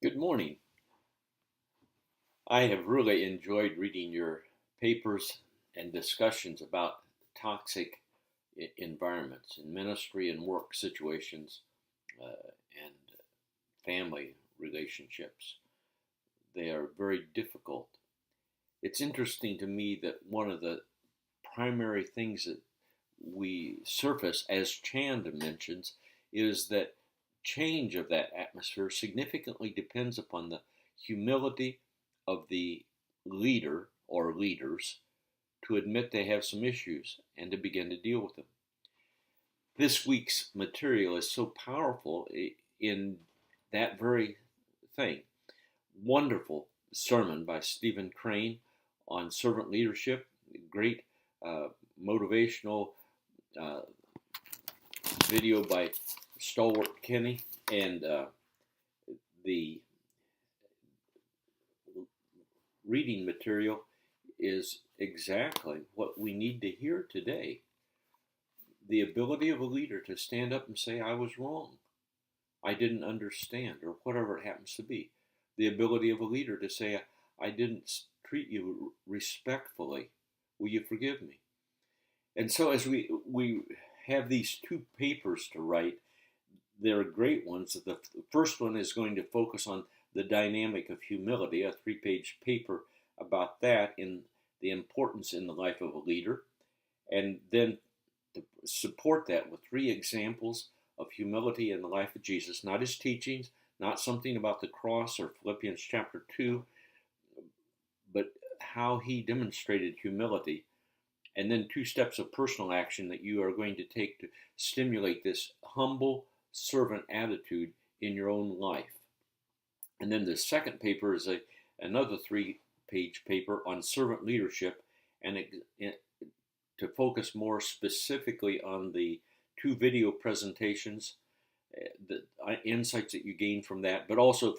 Good morning. I have really enjoyed reading your papers and discussions about toxic environments in ministry and work situations and family relationships. They are very difficult. It's interesting to me that one of the primary things that we surface, as Chand mentions, is that change of that atmosphere significantly depends upon the humility of the leader or leaders to admit they have some issues and to begin to deal with them. This week's material is so powerful in that very thing. Wonderful sermon by Stephen Crane on servant leadership. Great motivational uh, video by Stalwart Kenny, and the reading material is exactly what we need to hear today. The ability of a leader to stand up and say, I was wrong, I didn't understand, or whatever it happens to be. The ability of a leader to say, I didn't treat you respectfully, will you forgive me? And so as we have these two papers to write, they're great ones. The first one is going to focus on the dynamic of humility, a 3-page paper about that in the importance in the life of a leader, and then to support that with 3 examples of humility in the life of Jesus, not his teachings, not something about the cross or Philippians chapter 2, but how he demonstrated humility, and then 2 steps of personal action that you are going to take to stimulate this humble servant attitude in your own life. And then the second paper is another 3-page paper on servant leadership, and to focus more specifically on the 2 video presentations, the insights that you gain from that, but also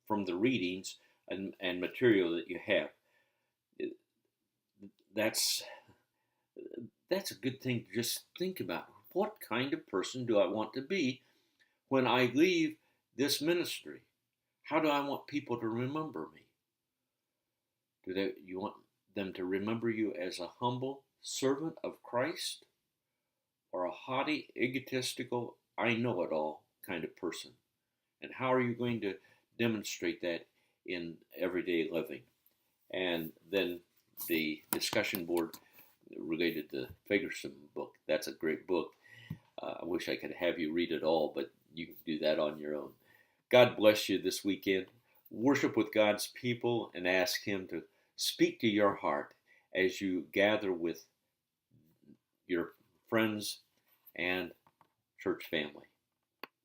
from the readings and material that you have. That's a good thing to just think about. What kind of person do I want to be when I leave this ministry? How do I want people to remember me? You want them to remember you as a humble servant of Christ, or a haughty, egotistical, I know it all kind of person? And how are you going to demonstrate that in everyday living? And then the discussion board related to Fagerson book. That's a great book. I wish I could have you read it all, but you can do that on your own. God bless you this weekend. Worship with God's people and ask him to speak to your heart as you gather with your friends and church family.